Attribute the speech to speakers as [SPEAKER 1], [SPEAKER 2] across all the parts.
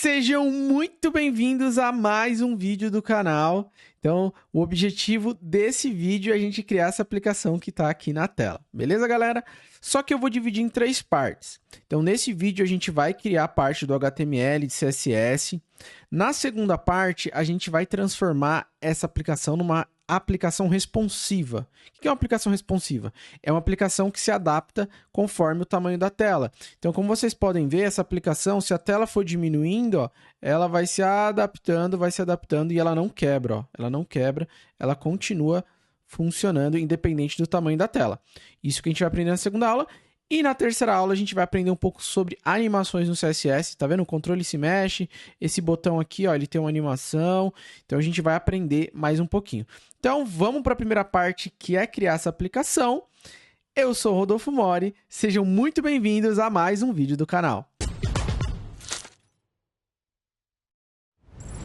[SPEAKER 1] Sejam muito bem-vindos a mais um vídeo do canal. Então, o objetivo desse vídeo é a gente criar essa aplicação que está aqui na tela. Beleza, galera? Só que eu vou dividir em 3 partes. Então, nesse vídeo, a gente vai criar a parte do HTML, de CSS. Na segunda parte, a gente vai transformar essa aplicação numa aplicação responsiva. O que é uma aplicação responsiva? É uma aplicação que se adapta conforme o tamanho da tela. Então, como vocês podem ver, essa aplicação, se a tela for diminuindo, ó, ela vai se adaptando e ela não quebra. Ó. Ela não quebra, ela continua funcionando independente do tamanho da tela. Isso que a gente vai aprender na segunda aula. E na terceira aula a gente vai aprender um pouco sobre animações no CSS, tá vendo? O controle se mexe, esse botão aqui, ó, ele tem uma animação, então a gente vai aprender mais um pouquinho. Então vamos para a primeira parte, que é criar essa aplicação. Eu sou o Rodolfo Mori, sejam muito bem-vindos a mais um vídeo do canal.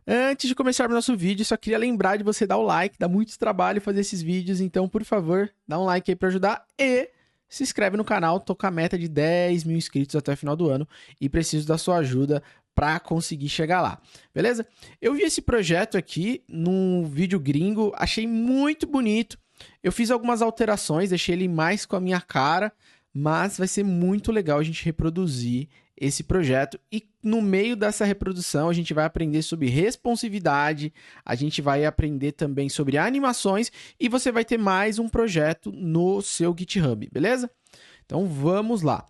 [SPEAKER 1] Antes de começar o nosso vídeo, só queria lembrar de você dar o like, dá muito trabalho fazer esses vídeos, então por favor, dá um like aí para ajudar e se inscreve no canal, tô com a meta de 10 mil inscritos até o final do ano e preciso da sua ajuda para conseguir chegar lá, beleza? Eu vi esse projeto aqui num vídeo gringo, achei muito bonito, eu fiz algumas alterações, deixei ele mais com a minha cara, mas vai ser muito legal a gente reproduzir esse projeto e no meio dessa reprodução a gente vai aprender sobre responsividade, a gente vai aprender também sobre animações e você vai ter mais um projeto no seu GitHub, beleza? Então vamos lá.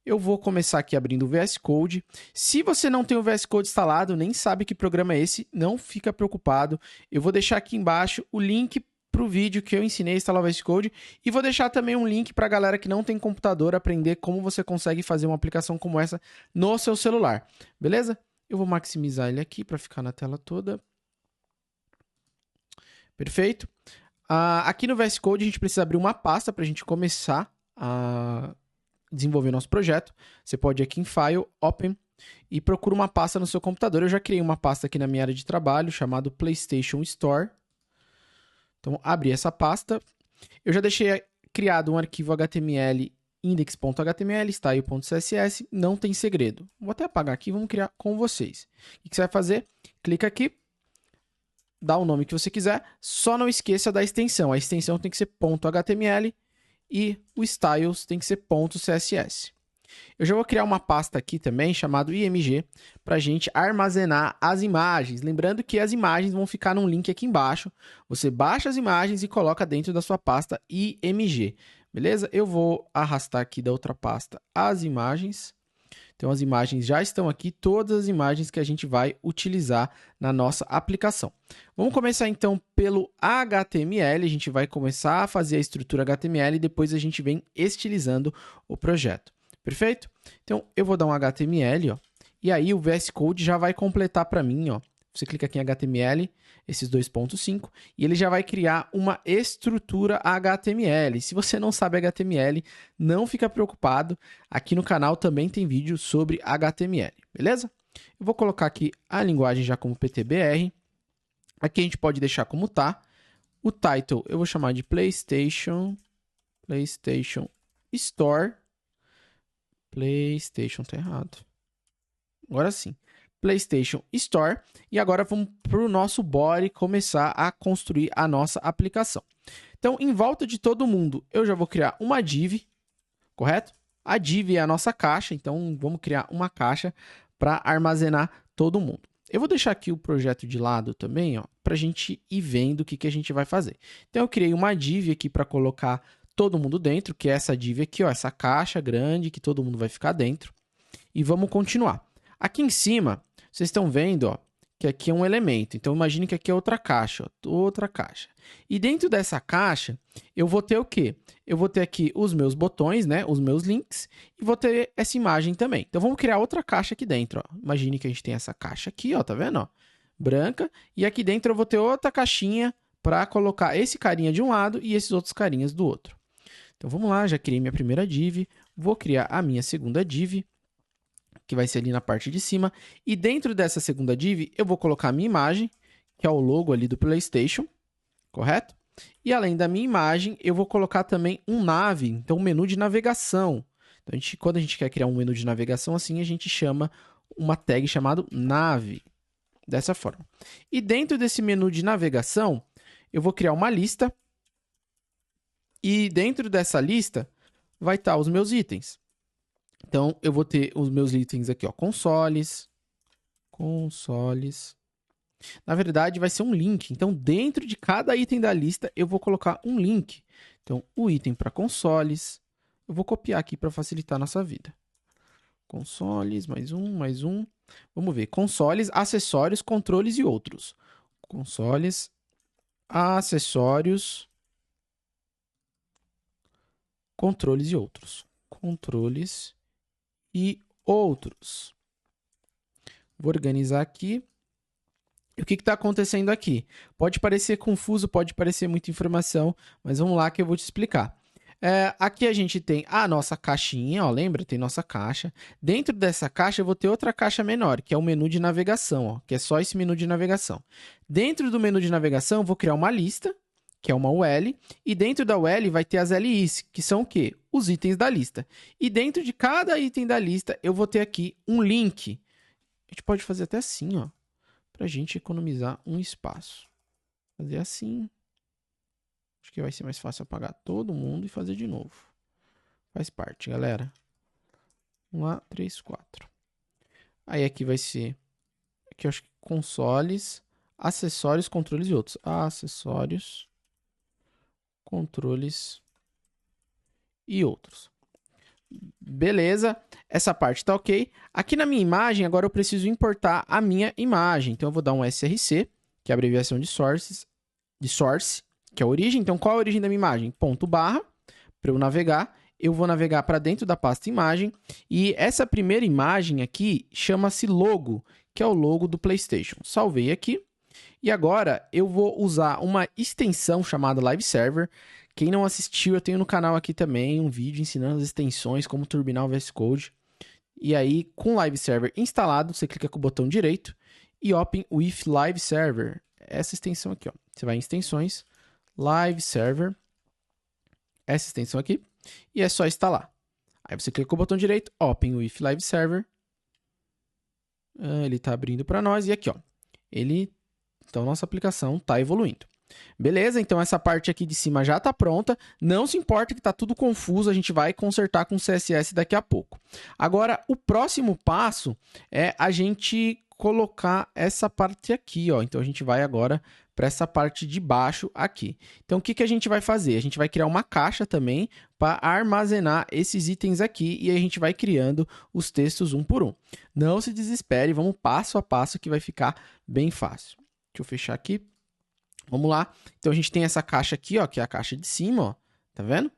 [SPEAKER 1] Eu vou começar aqui abrindo o VS Code. Se você não tem o VS Code instalado, nem sabe que programa é esse, não fica preocupado. Eu vou deixar aqui embaixo o link para o vídeo que eu ensinei a instalar o VS Code e vou deixar também um link para a galera que não tem computador aprender como você consegue fazer uma aplicação como essa no seu celular, beleza? Eu vou maximizar ele aqui para ficar na tela toda. Perfeito. Aqui no VS Code a gente precisa abrir uma pasta para a gente começar a desenvolver nosso projeto. Você pode ir aqui em File, Open e procura uma pasta no seu computador. Eu já criei uma pasta aqui na minha área de trabalho chamada PlayStation Store. Então, abri essa pasta. Eu já deixei criado um arquivo HTML index.html, style.css, não tem segredo. Vou até apagar aqui e vamos criar com vocês. O que você vai fazer? Clica aqui, dá o nome que você quiser, só não esqueça da extensão. A extensão tem que ser .html e o styles tem que ser .css. Eu já vou criar uma pasta aqui também, chamada img, para a gente armazenar as imagens. Lembrando que as imagens vão ficar num link aqui embaixo. Você baixa as imagens e coloca dentro da sua pasta img, beleza? Eu vou arrastar aqui da outra pasta as imagens. Então, as imagens já estão aqui, todas as imagens que a gente vai utilizar na nossa aplicação. Vamos começar, então, pelo HTML. A gente vai começar a fazer a estrutura HTML e depois a gente vem estilizando o projeto. Perfeito? Então, eu vou dar um HTML, ó, e aí o VS Code já vai completar para mim, ó. Você clica aqui em HTML, esses 2.5, e ele já vai criar uma estrutura HTML. Se você não sabe HTML, não fica preocupado. Aqui no canal também tem vídeo sobre HTML, beleza? Eu vou colocar aqui a linguagem já como PTBR. Aqui a gente pode deixar como tá. O title eu vou chamar de PlayStation Store. PlayStation, tá errado. Agora sim. PlayStation Store. E agora vamos para o nosso body começar a construir a nossa aplicação. Então, em volta de todo mundo, eu já vou criar uma div, correto? A div é a nossa caixa, então vamos criar uma caixa para armazenar todo mundo. Eu vou deixar aqui o projeto de lado também, ó, para a gente ir vendo o que a gente vai fazer. Então, eu criei uma div aqui para colocar todo mundo dentro, que é essa div aqui, ó, essa caixa grande que todo mundo vai ficar dentro. E vamos continuar. Aqui em cima, vocês estão vendo, ó, que aqui é um elemento. Então, imagine que aqui é outra caixa, ó, outra caixa. E dentro dessa caixa, eu vou ter o quê? Eu vou ter aqui os meus botões, né, os meus links, e vou ter essa imagem também. Então, vamos criar outra caixa aqui dentro, ó. Imagine que a gente tem essa caixa aqui, ó, tá vendo, ó? Branca. E aqui dentro eu vou ter outra caixinha para colocar esse carinha de um lado e esses outros carinhas do outro. Então, vamos lá, já criei minha primeira div, vou criar a minha segunda div, que vai ser ali na parte de cima, e dentro dessa segunda div, eu vou colocar a minha imagem, que é o logo ali do PlayStation, correto? E além da minha imagem, eu vou colocar também um nav, então um menu de navegação. Então, quando a gente quer criar um menu de navegação assim, a gente chama uma tag chamada nave, dessa forma. E dentro desse menu de navegação, eu vou criar uma lista, e dentro dessa lista vai estar os meus itens. Então, eu vou ter os meus itens aqui, ó, consoles. Na verdade, vai ser um link. Então, dentro de cada item da lista, eu vou colocar um link. Então, o item para consoles, eu vou copiar aqui para facilitar a nossa vida. Consoles, mais um. Vamos ver. Consoles, acessórios, controles e outros. Consoles, acessórios, controles e outros. Controles e outros. Vou organizar aqui. E o que está acontecendo aqui? Pode parecer confuso, pode parecer muita informação, mas vamos lá que eu vou te explicar. Aqui a gente tem a nossa caixinha, ó, lembra? Tem nossa caixa. Dentro dessa caixa eu vou ter outra caixa menor, que é o menu de navegação, ó, que é só esse menu de navegação. Dentro do menu de navegação eu vou criar uma lista, que é uma UL, e dentro da UL vai ter as LIs, que são o quê? Os itens da lista. E dentro de cada item da lista eu vou ter aqui um link. A gente pode fazer até assim, ó, para a gente economizar um espaço. Fazer assim. Acho que vai ser mais fácil apagar todo mundo e fazer de novo. Faz parte, galera. 1 lá, 3, 4. Aí aqui vai ser... Aqui eu acho que consoles, acessórios, controles e outros. Acessórios, controles e outros. Beleza, essa parte tá ok. Aqui na minha imagem, agora eu preciso importar a minha imagem. Então eu vou dar um src, que é a abreviação de source, que é a origem. Então qual é a origem da minha imagem? Ponto barra, para eu navegar. Eu vou navegar para dentro da pasta imagem. E essa primeira imagem aqui chama-se logo, que é o logo do PlayStation. Salvei aqui. E agora eu vou usar uma extensão chamada Live Server. Quem não assistiu, eu tenho no canal aqui também um vídeo ensinando as extensões, como turbinar o VS Code. E aí, com o Live Server instalado, você clica com o botão direito e Open with Live Server. Essa extensão aqui, ó. Você vai em extensões, Live Server, essa extensão aqui, e é só instalar. Aí você clica com o botão direito, Open with Live Server. Ele está abrindo para nós e aqui, ó. Então, nossa aplicação está evoluindo. Beleza? Então, essa parte aqui de cima já está pronta. Não se importa que está tudo confuso, a gente vai consertar com CSS daqui a pouco. Agora, o próximo passo é a gente colocar essa parte aqui, ó. Então, a gente vai agora para essa parte de baixo aqui. Então, o que a gente vai fazer? A gente vai criar uma caixa também para armazenar esses itens aqui e a gente vai criando os textos um por um. Não se desespere, vamos passo a passo que vai ficar bem fácil. Deixa eu fechar aqui. Vamos lá. Então, a gente tem essa caixa aqui, ó, que é a caixa de cima, ó. Tá vendo?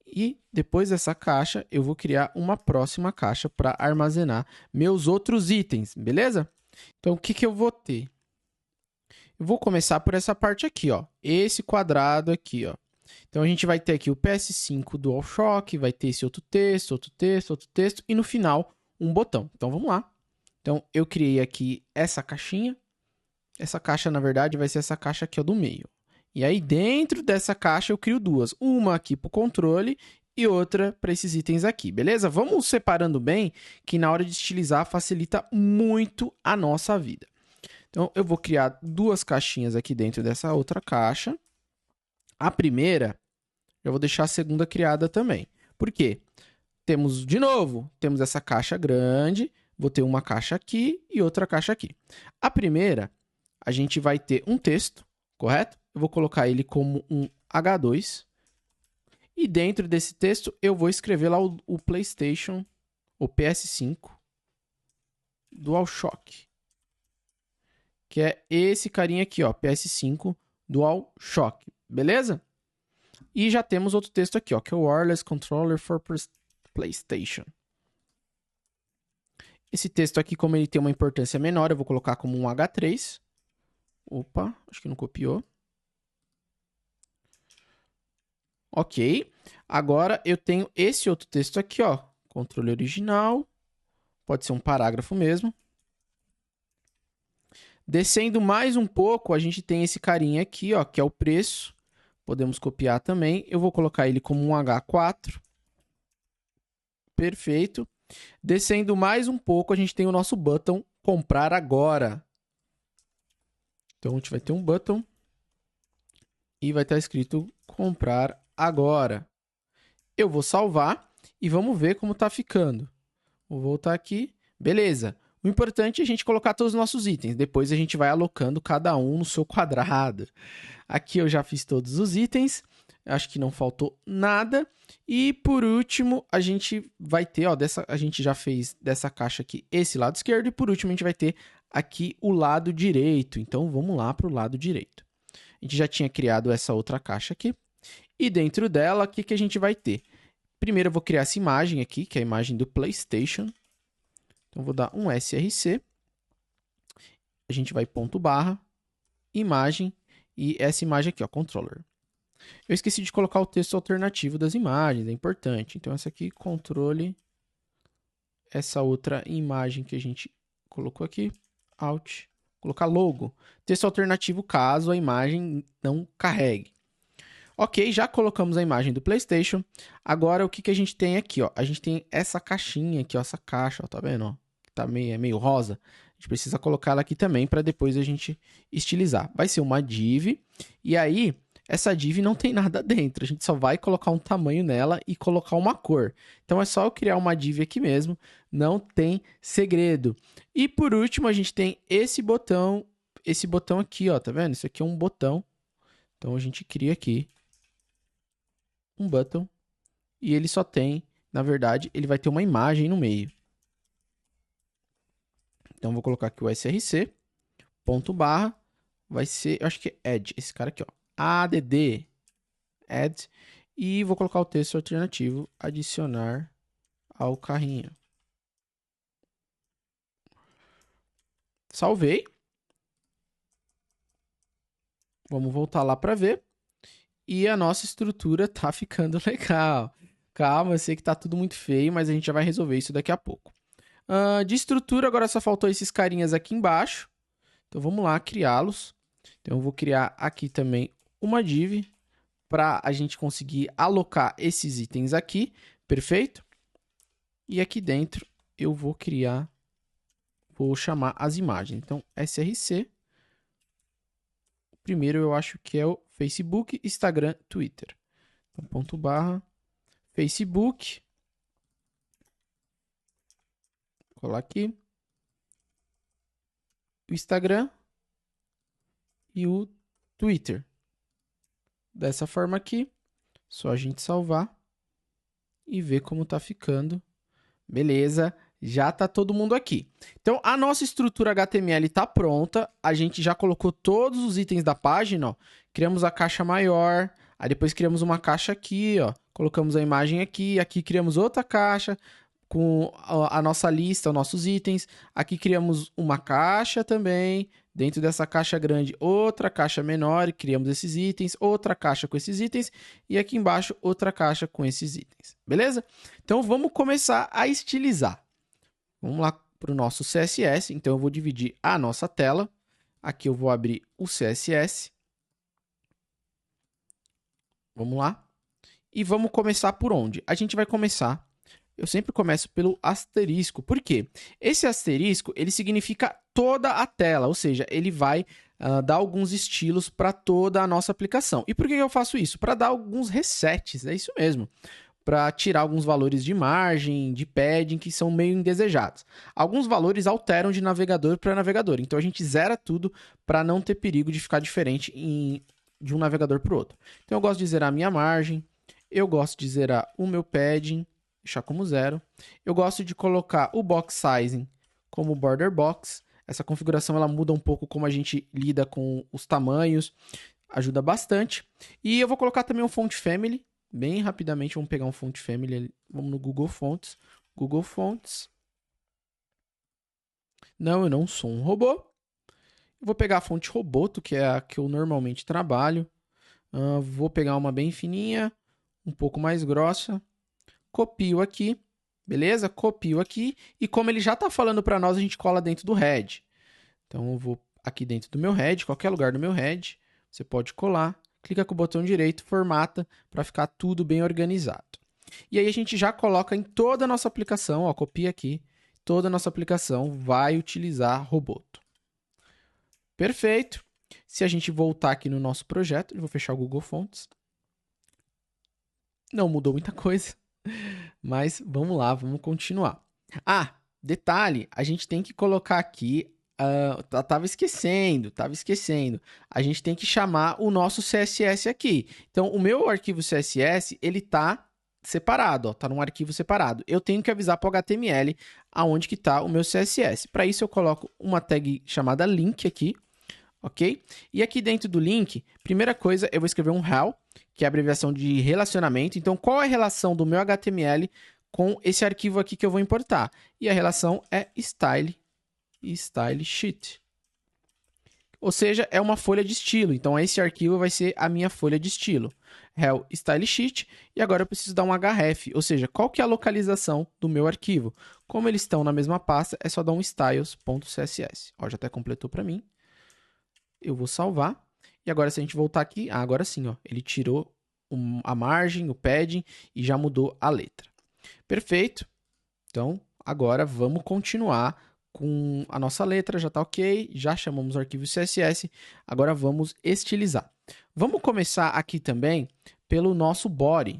[SPEAKER 1] E depois dessa caixa, eu vou criar uma próxima caixa para armazenar meus outros itens, beleza? Então, o que eu vou ter? Eu vou começar por essa parte aqui, ó. Esse quadrado aqui, ó. Então, a gente vai ter aqui o PS5 DualShock, vai ter esse outro texto, outro texto, outro texto, e no final, um botão. Então, vamos lá. Então, eu criei aqui essa caixinha. Essa caixa, na verdade, vai ser essa caixa aqui, ó, do meio. E aí, dentro dessa caixa, eu crio duas. Uma aqui para o controle e outra para esses itens aqui, beleza? Vamos separando bem, que na hora de estilizar facilita muito a nossa vida. Então, eu vou criar duas caixinhas aqui dentro dessa outra caixa. A primeira, eu vou deixar a segunda criada também. Por quê? Temos, de novo, temos essa caixa grande, vou ter uma caixa aqui e outra caixa aqui. A primeira, a gente vai ter um texto, correto? Eu vou colocar ele como um H2. E dentro desse texto, eu vou escrever lá o PlayStation, o PS5 DualShock. Que é esse carinha aqui, ó, PS5 DualShock, beleza? E já temos outro texto aqui, ó, que é o Wireless Controller for PlayStation. Esse texto aqui, como ele tem uma importância menor, eu vou colocar como um H3. Opa, acho que não copiou. Ok. Agora eu tenho esse outro texto aqui, ó. Controle original. Pode ser um parágrafo mesmo. Descendo mais um pouco, a gente tem esse carinha aqui, ó, que é o preço. Podemos copiar também. Eu vou colocar ele como um H4. Perfeito. Descendo mais um pouco, a gente tem o nosso button comprar agora. Então, a gente vai ter um button e vai estar escrito comprar agora. Eu vou salvar e vamos ver como está ficando. Vou voltar aqui. Beleza. O importante é a gente colocar todos os nossos itens. Depois a gente vai alocando cada um no seu quadrado. Aqui eu já fiz todos os itens. Acho que não faltou nada. E por último, a gente vai ter, ó, a gente já fez dessa caixa aqui esse lado esquerdo. E por último, a gente vai ter aqui o lado direito. Então vamos lá para o lado direito. A gente já tinha criado essa outra caixa aqui. E dentro dela, o que a gente vai ter? Primeiro eu vou criar essa imagem aqui, que é a imagem do PlayStation. Então, vou dar um src. A gente vai ponto barra, imagem, e essa imagem aqui, ó, controller. Eu esqueci de colocar o texto alternativo das imagens, é importante. Então, essa aqui, controle, essa outra imagem que a gente colocou aqui, alt, colocar logo. Texto alternativo caso a imagem não carregue. Ok, já colocamos a imagem do PlayStation. Agora, o que a gente tem aqui, ó? A gente tem essa caixinha aqui, ó, essa caixa, ó, tá vendo, ó? Tá meio rosa. A gente precisa colocar ela aqui também para depois a gente estilizar. Vai ser uma div, e aí, essa div não tem nada dentro. A gente só vai colocar um tamanho nela e colocar uma cor. Então, é só eu criar uma div aqui mesmo, não tem segredo. E, por último, a gente tem esse botão aqui, ó, tá vendo? Isso aqui é um botão. Então, a gente cria aqui um button, e ele só tem, na verdade, ele vai ter uma imagem no meio. Então, vou colocar aqui o src, ponto barra, vai ser, eu acho que é add, esse cara aqui, ó, add, add, e vou colocar o texto alternativo, adicionar ao carrinho. Salvei. Vamos voltar lá para ver. E a nossa estrutura tá ficando legal. Calma, eu sei que tá tudo muito feio, mas a gente já vai resolver isso daqui a pouco. De estrutura, agora só faltou esses carinhas aqui embaixo. Então, vamos lá, criá-los. Então, eu vou criar aqui também uma div para a gente conseguir alocar esses itens aqui. Perfeito? E aqui dentro, eu vou chamar as imagens. Então, src. Primeiro, eu acho que é o Facebook, Instagram, Twitter. Então, ponto barra, Facebook. Vou colar aqui. O Instagram e o Twitter. Dessa forma aqui, só a gente salvar e ver como tá ficando. Beleza, já tá todo mundo aqui. Então, a nossa estrutura HTML tá pronta. A gente já colocou todos os itens da página, ó. Criamos a caixa maior, aí depois criamos uma caixa aqui, ó. Colocamos a imagem aqui, aqui criamos outra caixa com a nossa lista, os nossos itens. Aqui criamos uma caixa também. Dentro dessa caixa grande, outra caixa menor, e criamos esses itens, outra caixa com esses itens, e aqui embaixo, outra caixa com esses itens. Beleza? Então, vamos começar a estilizar. Vamos lá para o nosso CSS. Então, eu vou dividir a nossa tela. Aqui eu vou abrir o CSS. Vamos lá. E vamos começar por onde? A gente vai começar... Eu sempre começo pelo asterisco. Por quê? Esse asterisco, ele significa toda a tela, ou seja, ele vai dar alguns estilos para toda a nossa aplicação. E por que eu faço isso? Para dar alguns resets, é isso mesmo. Para tirar alguns valores de margem, de padding, que são meio indesejados. Alguns valores alteram de navegador para navegador, então a gente zera tudo para não ter perigo de ficar diferente de um navegador para o outro. Então eu gosto de zerar a minha margem, eu gosto de zerar o meu padding, deixar como 0. Eu gosto de colocar o box sizing como border box. Essa configuração ela muda um pouco como a gente lida com os tamanhos, ajuda bastante. E eu vou colocar também um font family, bem rapidamente. Vamos pegar um font family, vamos no Google Fonts. Google Fonts. Não, eu não sou um robô. Eu vou pegar a fonte Roboto, que é a que eu normalmente trabalho. Vou pegar uma bem fininha, um pouco mais grossa. Copio aqui, beleza? Copio aqui, e como ele já está falando para nós, a gente cola dentro do head. Então, eu vou aqui dentro do meu head, qualquer lugar do meu head, você pode colar, clica com o botão direito, formata, para ficar tudo bem organizado. E aí a gente já coloca em toda a nossa aplicação, ó, copia aqui, toda a nossa aplicação vai utilizar Roboto. Perfeito. Se a gente voltar aqui no nosso projeto, eu vou fechar o Google Fonts. Não mudou muita coisa, mas vamos lá, vamos continuar. Ah, detalhe, a gente tem que colocar aqui, tava esquecendo. A gente tem que chamar o nosso CSS aqui. Então, o meu arquivo CSS, ele tá separado, ó, tá num arquivo separado. Eu tenho que avisar para o HTML aonde que tá o meu CSS. Para isso, eu coloco uma tag chamada link aqui, ok? E aqui dentro do link, primeira coisa, eu vou escrever um rel, que é a abreviação de relacionamento. Então, qual é a relação do meu HTML com esse arquivo aqui que eu vou importar? E a relação é style e style sheet. Ou seja, é uma folha de estilo. Então, esse arquivo vai ser a minha folha de estilo. Rel style sheet. E agora eu preciso dar um href, ou seja, qual que é a localização do meu arquivo. Como eles estão na mesma pasta, é só dar um styles.css. Ó, já até completou para mim. Eu vou salvar. E agora, se a gente voltar aqui, agora sim, ó, ele tirou a margem, o padding e já mudou a letra. Perfeito. Então, agora vamos continuar com a nossa letra, já está ok, já chamamos o arquivo CSS, agora vamos estilizar. Vamos começar aqui também pelo nosso body.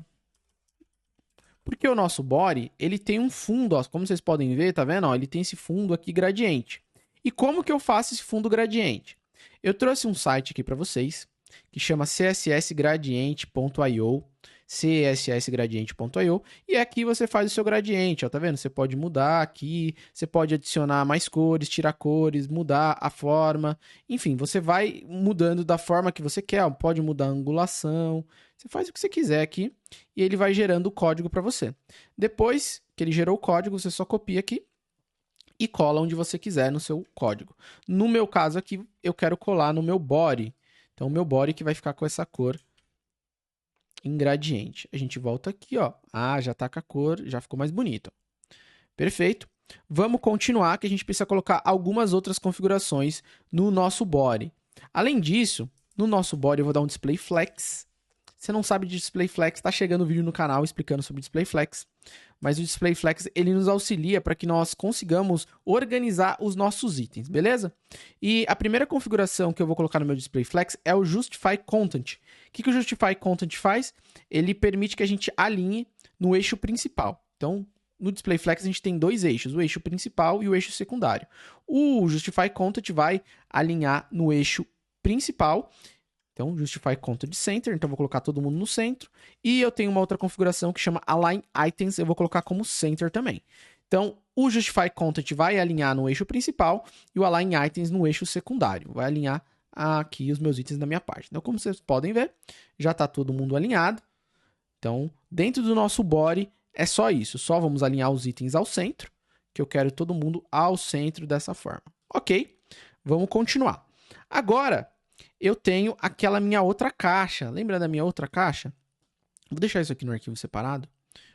[SPEAKER 1] Porque o nosso body, ele tem um fundo, ó, como vocês podem ver, tá vendo? Ó, ele tem esse fundo aqui gradiente. E como que eu faço esse fundo gradiente? Eu trouxe um site aqui para vocês, que chama cssgradiente.io, cssgradiente.io, e aqui você faz o seu gradiente, ó, tá vendo? Você pode mudar aqui, você pode adicionar mais cores, tirar cores, mudar a forma, enfim, você vai mudando da forma que você quer, ó, pode mudar a angulação, você faz o que você quiser aqui, e ele vai gerando o código para você. Depois que ele gerou o código, você só copia aqui, e cola onde você quiser no seu código. No meu caso aqui, eu quero colar no meu body. Então, o meu body que vai ficar com essa cor em gradiente. A gente volta aqui, ó. Ah, já tá com a cor, já ficou mais bonito. Perfeito. Vamos continuar, que a gente precisa colocar algumas outras configurações no nosso body. Além disso, no nosso body eu vou dar um display flex. Se não sabe de display flex, está chegando um vídeo no canal explicando sobre display flex. Mas o display flex ele nos auxilia para que nós consigamos organizar os nossos itens, beleza? E a primeira configuração que eu vou colocar no meu display flex é o justify content. O que o justify content faz? Ele permite que a gente alinhe no eixo principal. Então, no display flex a gente tem dois eixos, o eixo principal e o eixo secundário. O justify content vai alinhar no eixo principal. Então, justify content center, então eu vou colocar todo mundo no centro. E eu tenho uma outra configuração que chama align items, eu vou colocar como center também. Então, o justify content vai alinhar no eixo principal e o align items no eixo secundário. Vai alinhar aqui os meus itens da minha parte. Então, como vocês podem ver, já está todo mundo alinhado. Então, dentro do nosso body, é só isso. Só vamos alinhar os itens ao centro, que eu quero todo mundo ao centro dessa forma. Ok, vamos continuar. Agora, eu tenho aquela minha outra caixa. Lembra da minha outra caixa? Vou deixar isso aqui no arquivo separado.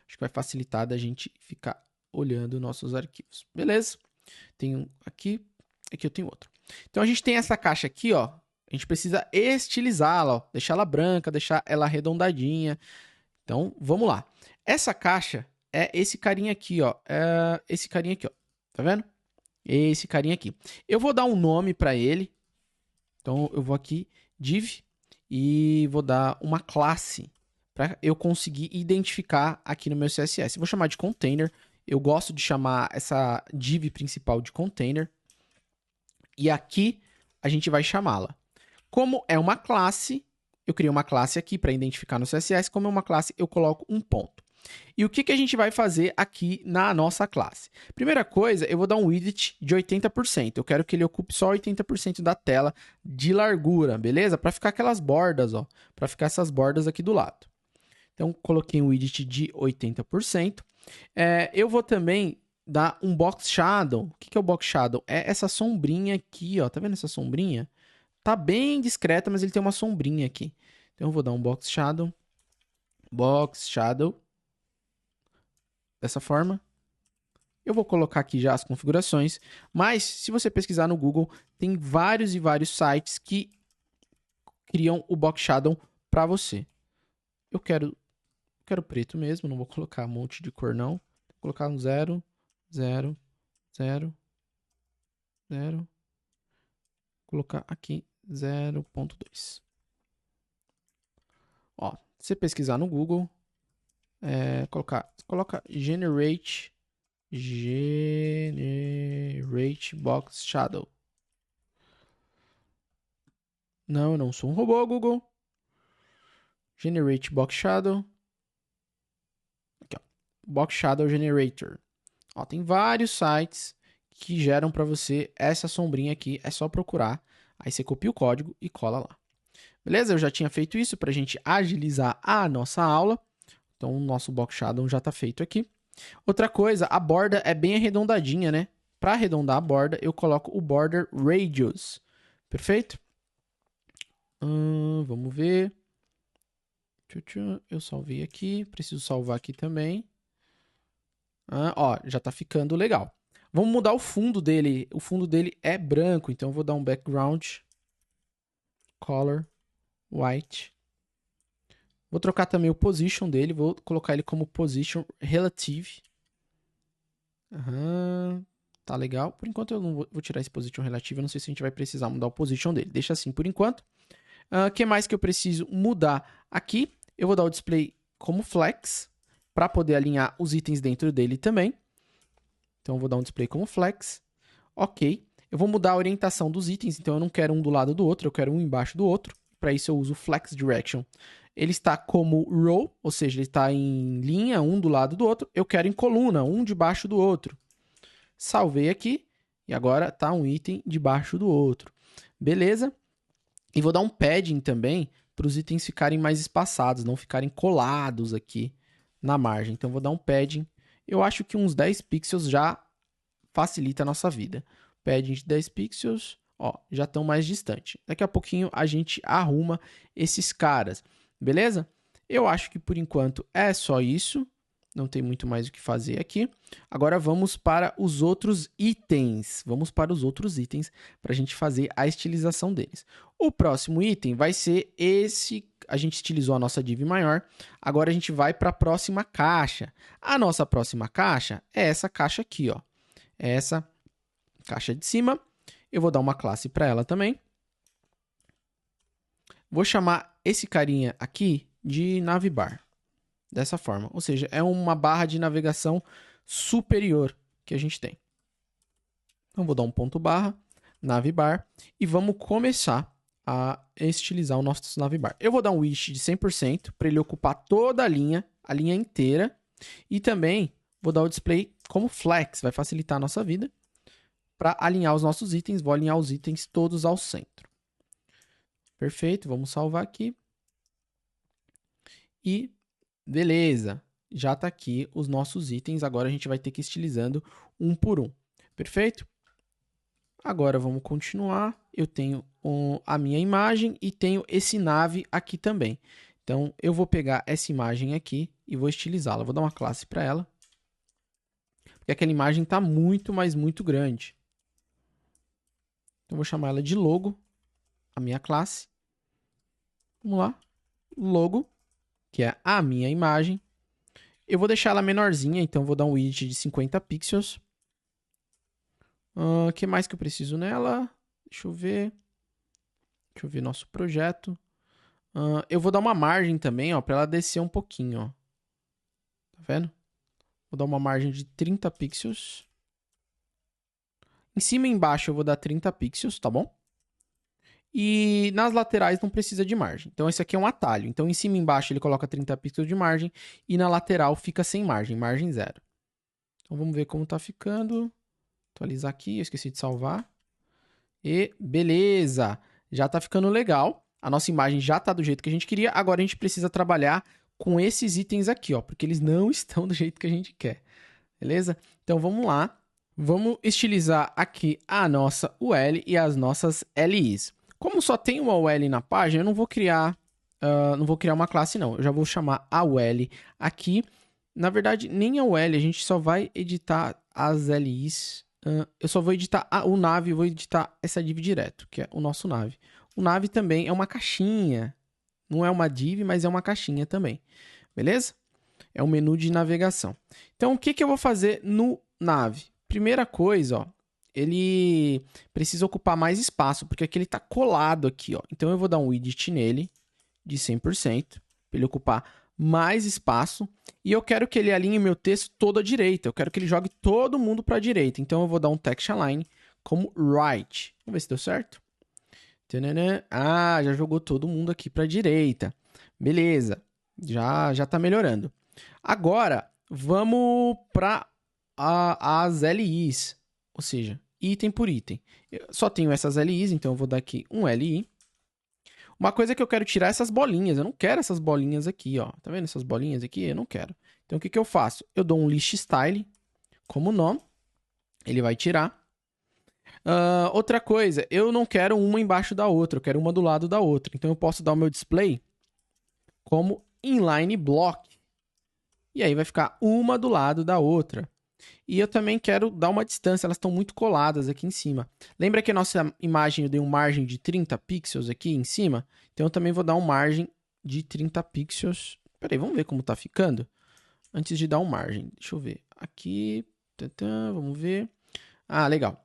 [SPEAKER 1] Acho que vai facilitar da gente ficar olhando nossos arquivos. Beleza? Tenho aqui eu tenho outro. Então, a gente tem essa caixa aqui, ó. A gente precisa estilizá-la, ó. Deixar ela branca, deixar ela arredondadinha. Então, vamos lá. Essa caixa é esse carinha aqui, ó. É esse carinha aqui, ó. Tá vendo? Esse carinha aqui. Eu vou dar um nome para ele. Então, eu vou aqui, div, e vou dar uma classe para eu conseguir identificar aqui no meu CSS. Eu vou chamar de container. Eu gosto de chamar essa div principal de container. E aqui a gente vai chamá-la. Como é uma classe, eu criei uma classe aqui para identificar no CSS. Como é uma classe, eu coloco um ponto. E o que a gente vai fazer aqui na nossa classe? Primeira coisa, eu vou dar um width de 80%. Eu quero que ele ocupe só 80% da tela de largura, beleza? Para ficar aquelas bordas, ó. Para ficar essas bordas aqui do lado. Então, coloquei um width de 80%. Eu vou também dar um box shadow. O que é o box shadow? É essa sombrinha aqui, ó. Tá vendo essa sombrinha? Tá bem discreta, mas ele tem uma sombrinha aqui. Então, eu vou dar um box shadow. Box shadow. Dessa forma. Eu vou colocar aqui já as configurações, mas se você pesquisar no Google, tem vários e vários sites que criam o Box Shadow para você. Eu quero Quero preto mesmo, não vou colocar um monte de cor, não. Vou colocar um 0, 0, 0, 0. Colocar aqui 0.2. Ó, se você pesquisar no Google, coloca generate box shadow. Não, eu não sou um robô, Google. Generate box shadow. Aqui, ó. Box shadow generator. Ó, tem vários sites que geram para você essa sombrinha aqui. É só procurar. Aí você copia o código e cola lá. Beleza? Eu já tinha feito isso para a gente agilizar a nossa aula. Então, o nosso box shadow já está feito aqui. Outra coisa, a borda é bem arredondadinha, né? Para arredondar a borda, eu coloco o border radius. Perfeito? Vamos ver. Eu salvei aqui. Preciso salvar aqui também. Ó, já tá ficando legal. Vamos mudar o fundo dele. O fundo dele é branco, então eu vou dar um background color white. Vou trocar também o position dele. Vou colocar ele como position relative. Tá legal. Por enquanto eu não vou tirar esse position relative. Eu não sei se a gente vai precisar mudar o position dele. Deixa assim por enquanto. O que mais que eu preciso mudar aqui? Eu vou dar o display como flex, para poder alinhar os itens dentro dele também. Então, eu vou dar um display como flex. Ok. Eu vou mudar a orientação dos itens, então eu não quero um do lado do outro, eu quero um embaixo do outro. Para isso, eu uso o flex direction. Ele está como row, ou seja, ele está em linha, um do lado do outro. Eu quero em coluna, um debaixo do outro. Salvei aqui, e agora está um item debaixo do outro. Beleza? E vou dar um padding também para os itens ficarem mais espaçados, não ficarem colados aqui na margem. Então, vou dar um padding. Eu acho que uns 10 pixels já facilita a nossa vida. Padding de 10 pixels, ó, já estão mais distante. Daqui a pouquinho a gente arruma esses caras, beleza? Eu acho que por enquanto é só isso. Não tem muito mais o que fazer aqui. Agora vamos para os outros itens. Vamos para os outros itens para a gente fazer a estilização deles. O próximo item vai ser esse. A gente estilizou a nossa div maior. Agora a gente vai para a próxima caixa. A nossa próxima caixa é essa caixa aqui, ó. É essa caixa de cima. Eu vou dar uma classe para ela também. Vou chamar esse carinha aqui de navbar. Dessa forma. Ou seja, é uma barra de navegação superior que a gente tem. Então, vou dar um ponto barra, navbar, e vamos começar a estilizar o nosso navbar. Eu vou dar um width de 100% para ele ocupar toda a linha inteira. E também vou dar o display como flex, vai facilitar a nossa vida. Para alinhar os nossos itens, vou alinhar os itens todos ao centro. Perfeito, vamos salvar aqui. E beleza, já está aqui os nossos itens. Agora a gente vai ter que ir estilizando um por um. Perfeito? Agora vamos continuar. Eu tenho a minha imagem e tenho esse nave aqui também. Então, eu vou pegar essa imagem aqui e vou estilizá-la. Vou dar uma classe para ela. Porque aquela imagem está muito, mas muito grande. Então, eu vou chamar ela de logo, a minha classe. Vamos lá. Logo, que é a minha imagem. Eu vou deixar ela menorzinha, então vou dar um width de 50 pixels. O que mais que eu preciso nela? Deixa eu ver. Deixa eu ver nosso projeto. Eu vou dar uma margem também, ó, para ela descer um pouquinho, ó. Tá vendo? Vou dar uma margem de 30 pixels. Em cima e embaixo eu vou dar 30 pixels, tá bom? E nas laterais não precisa de margem. Então, esse aqui é um atalho. Então, em cima e embaixo ele coloca 30 pixels de margem. E na lateral fica sem margem, margem 0. Então, vamos ver como tá ficando. Atualizar aqui, eu esqueci de salvar. E beleza! Já tá ficando legal. A nossa imagem já tá do jeito que a gente queria. Agora, a gente precisa trabalhar com esses itens aqui, ó. Porque eles não estão do jeito que a gente quer. Beleza? Então, vamos lá. Vamos estilizar aqui a nossa UL e as nossas LIs. Como só tem uma UL na página, eu não vou criar uma classe, não. Eu já vou chamar a UL aqui. Na verdade, nem a UL, a gente só vai editar as LIs. Eu só vou editar o nav, vou editar essa div direto, que é o nosso nav. O nav também é uma caixinha. Não é uma div, mas é uma caixinha também. Beleza? É um menu de navegação. Então, o que eu vou fazer no Nav? Primeira coisa, ó, ele precisa ocupar mais espaço, porque aqui ele está colado aqui, ó. Então, eu vou dar um widget nele de 100%, para ele ocupar mais espaço. E eu quero que ele alinhe meu texto todo à direita. Eu quero que ele jogue todo mundo para a direita. Então, eu vou dar um text align como right. Vamos ver se deu certo. Ah, já jogou todo mundo aqui para a direita. Beleza, já tá melhorando. Agora, vamos para as LIs, ou seja, item por item. Eu só tenho essas LIs, então eu vou dar aqui um LI. Uma coisa que eu quero tirar é essas bolinhas. Eu não quero essas bolinhas aqui, ó. Tá vendo essas bolinhas aqui? Eu não quero. Então, o que eu faço? Eu dou um list style como nome. Ele vai tirar. Outra coisa, eu não quero uma embaixo da outra. Eu quero uma do lado da outra. Então, eu posso dar o meu display como inline block. E aí vai ficar uma do lado da outra. E eu também quero dar uma distância, elas estão muito coladas aqui em cima. Lembra que a nossa imagem eu dei uma margem de 30 pixels aqui em cima? Então eu também vou dar uma margem de 30 pixels. Peraí, vamos ver como tá ficando? Antes de dar uma margem, deixa eu ver. Aqui, vamos ver. Ah, legal.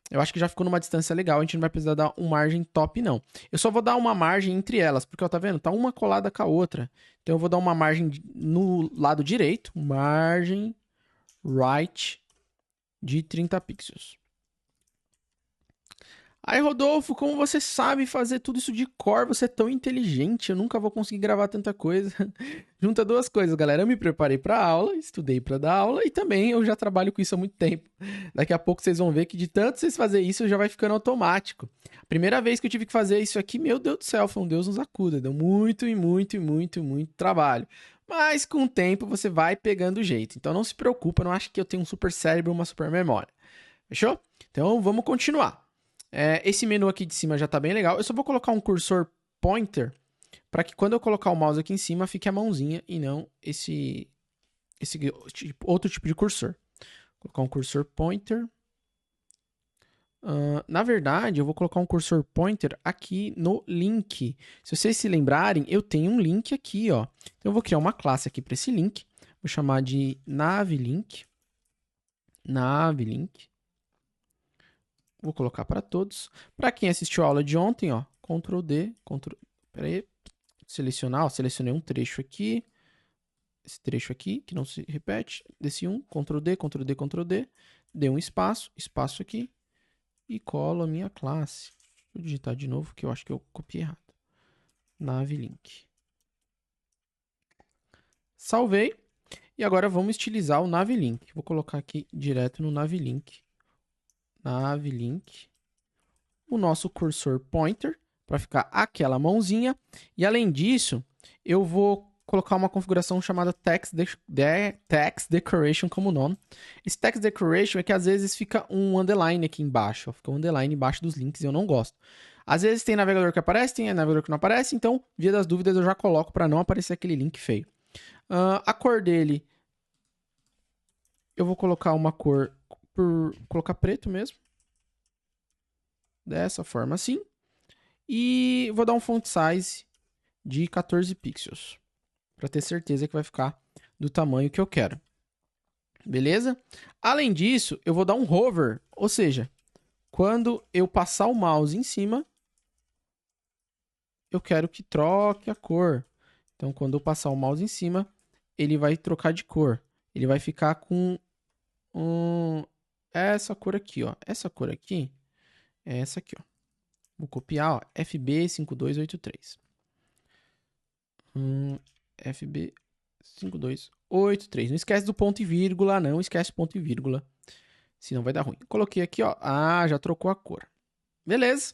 [SPEAKER 1] Eu acho que já ficou numa distância legal, a gente não vai precisar dar uma margem top, não. Eu só vou dar uma margem entre elas, porque, ó, tá vendo? Tá uma colada com a outra. Então eu vou dar uma margem no lado direito, margem right de 30 pixels. Aí, Rodolfo, como você sabe fazer tudo isso de cor? Você é tão inteligente, eu nunca vou conseguir gravar tanta coisa. Junta duas coisas, galera. Eu me preparei para aula, estudei para dar aula e também eu já trabalho com isso há muito tempo. Daqui a pouco vocês vão ver que de tanto vocês fazer isso já vai ficando automático. A primeira vez que eu tive que fazer isso aqui, meu Deus do céu, foi um Deus nos acuda. Deu muito e muito e muito e muito trabalho. Mas com o tempo você vai pegando o jeito. Então não se preocupa, não acho que eu tenho um super cérebro, uma super memória. Fechou? Então vamos continuar. Esse menu aqui de cima já está bem legal. Eu só vou colocar um cursor pointer para que quando eu colocar o mouse aqui em cima fique a mãozinha e não esse outro tipo de cursor. Vou colocar um cursor pointer. Na verdade, eu vou colocar um cursor pointer aqui no link. Se vocês se lembrarem, eu tenho um link aqui, ó. Então eu vou criar uma classe aqui para esse link. Vou chamar de navlink. Navlink. Vou colocar para todos. Para quem assistiu a aula de ontem, ó, Ctrl D, Ctrl... Pera aí. Selecionar, ó, selecionei um trecho aqui. Esse trecho aqui, que não se repete. Desci um, Ctrl D, Ctrl D, Ctrl D. Dei um espaço, espaço aqui. E colo a minha classe. Vou digitar de novo, que eu acho que eu copiei errado. Navlink. Salvei. E agora vamos estilizar o Navlink. Vou colocar aqui direto no Navlink. Navlink. O nosso cursor pointer, para ficar aquela mãozinha. E além disso, eu vou colocar uma configuração chamada Text Decoration como nome. Esse Text Decoration é que às vezes fica um underline aqui embaixo. Ó, fica um underline embaixo dos links e eu não gosto. Às vezes tem navegador que aparece, tem navegador que não aparece. Então, via das dúvidas, eu já coloco para não aparecer aquele link feio. A cor dele, eu vou colocar uma cor colocar preto mesmo. Dessa forma assim. E vou dar um font size de 14 pixels. Para ter certeza que vai ficar do tamanho que eu quero. Beleza? Além disso, eu vou dar um hover. Ou seja, quando eu passar o mouse em cima, eu quero que troque a cor. Então, quando eu passar o mouse em cima, ele vai trocar de cor. Ele vai ficar com essa cor aqui, ó. Essa cor aqui é essa aqui, ó. Vou copiar, ó, FB5283. FB5283. Não esquece do ponto e vírgula, não esquece ponto e vírgula. Senão vai dar ruim. Coloquei aqui, ó. Ah, já trocou a cor. Beleza.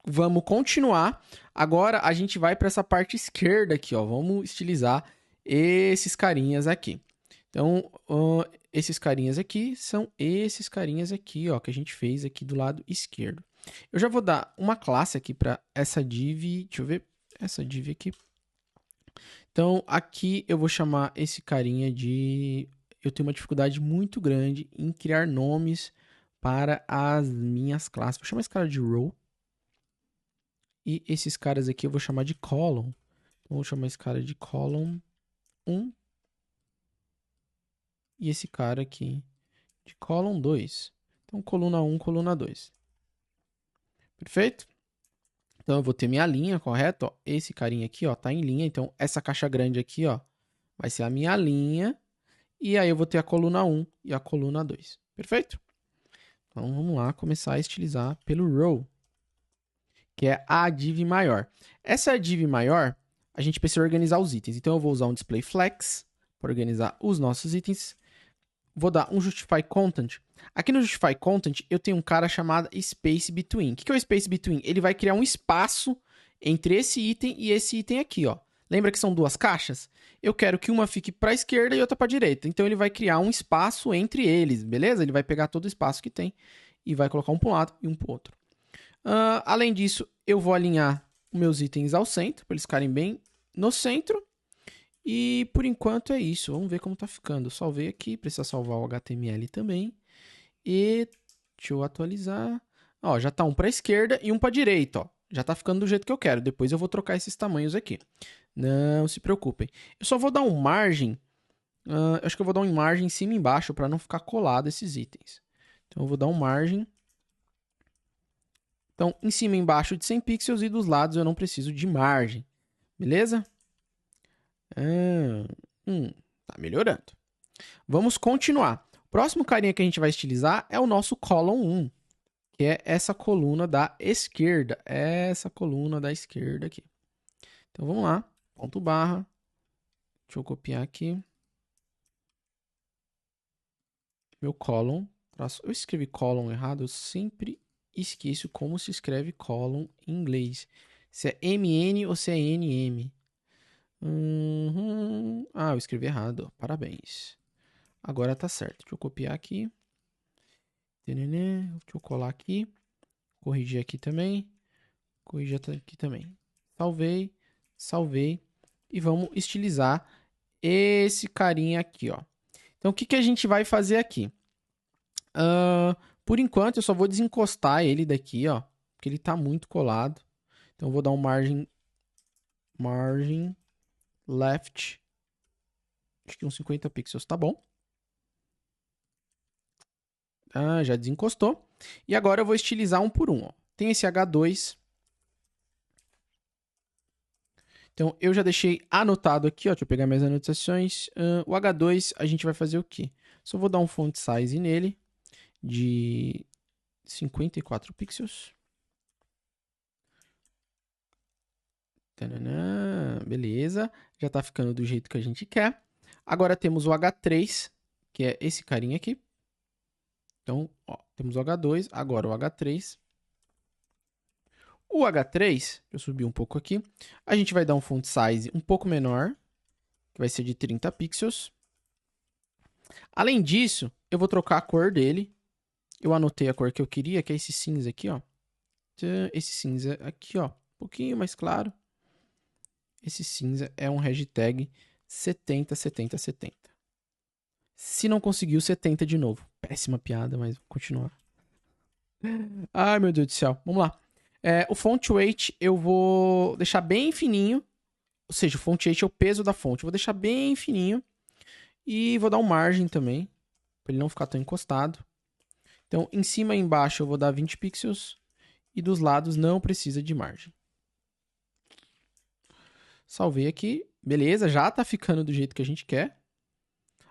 [SPEAKER 1] Vamos continuar. Agora a gente vai para essa parte esquerda aqui, ó. Vamos estilizar esses carinhas aqui. Então, esses carinhas aqui são esses carinhas aqui, ó, que a gente fez aqui do lado esquerdo. Eu já vou dar uma classe aqui para essa div. Deixa eu ver. Essa div aqui. Então, aqui eu vou chamar esse carinha de... Eu tenho uma dificuldade muito grande em criar nomes para as minhas classes. Vou chamar esse cara de row. E esses caras aqui eu vou chamar de column. Então, vou chamar esse cara de column 1. e esse cara aqui de column 2. Então, coluna 1, coluna 2. Perfeito? Então, eu vou ter minha linha, correto? Ó, esse carinha aqui, ó, tá em linha. Então, essa caixa grande aqui, ó, vai ser a minha linha. E aí, eu vou ter a coluna 1 e a coluna 2. Perfeito? Então, vamos lá começar a estilizar pelo row, que é a div maior. Essa div maior, a gente precisa organizar os itens. Então, eu vou usar um display flex para organizar os nossos itens. Vou dar um justify content. Aqui no justify content, eu tenho um cara chamado space between. O que é o space between? Ele vai criar um espaço entre esse item e esse item aqui, ó. Lembra que são duas caixas? Eu quero que uma fique para a esquerda e outra para a direita. Então, ele vai criar um espaço entre eles, beleza? Ele vai pegar todo o espaço que tem e vai colocar um para um lado e um para o outro. Além disso, eu vou alinhar os meus itens ao centro, para eles ficarem bem no centro. E por enquanto é isso. Vamos ver como tá ficando. Salvei aqui, precisa salvar o HTML também. E deixa eu atualizar. Ó, já tá um para a esquerda e um para a direita, ó. Já tá ficando do jeito que eu quero. Depois eu vou trocar esses tamanhos aqui. Não se preocupem. Eu só vou dar um margem. Acho que eu vou dar um margem em cima e embaixo para não ficar colado esses itens. Então eu vou dar um margem. Então, em cima e embaixo de 100 pixels e dos lados eu não preciso de margem. Beleza? Tá melhorando. Vamos continuar. O próximo carinha que a gente vai estilizar é o nosso column 1, que é essa coluna da esquerda. Essa coluna da esquerda aqui. Então, vamos lá. Ponto barra. Deixa eu copiar aqui. Meu column. Eu escrevi column errado. Eu sempre esqueço como se escreve column em inglês. Se é MN ou se é NM. Eu escrevi errado. Parabéns. Agora tá certo. Deixa eu copiar aqui. Deixa eu colar aqui. Corrigir aqui também. Corrigir aqui também. Salvei. Salvei. E vamos estilizar esse carinha aqui, ó. Então, o que a gente vai fazer aqui? Por enquanto, eu só vou desencostar ele daqui, ó. Porque ele tá muito colado. Então, eu vou dar um margem left. Acho que uns 50 pixels, tá bom. Já desencostou. E agora eu vou estilizar um por um, ó. Tem esse H2. Então, eu já deixei anotado aqui, ó. Deixa eu pegar minhas anotações. O H2, a gente vai fazer o quê? Só vou dar um font size nele de 54 pixels. Tananã, beleza. Já tá ficando do jeito que a gente quer. Agora temos o H3, que é esse carinha aqui. Então, ó, temos o H2, agora o H3. O H3, eu subi um pouco aqui, a gente vai dar um font size um pouco menor, que vai ser de 30 pixels. Além disso, eu vou trocar a cor dele. Eu anotei a cor que eu queria, que é esse cinza aqui, ó. Esse cinza aqui, ó, um pouquinho mais claro. Esse cinza é um hashtag 707070. Se não conseguiu, 70 de novo. Péssima piada, mas vou continuar. Ai, meu Deus do céu. Vamos lá. O font weight eu vou deixar bem fininho. Ou seja, o font weight é o peso da fonte. Eu vou deixar bem fininho. E vou dar um margem também. Para ele não ficar tão encostado. Então, em cima e embaixo eu vou dar 20 pixels. E dos lados não precisa de margem. Salvei aqui. Beleza, já tá ficando do jeito que a gente quer.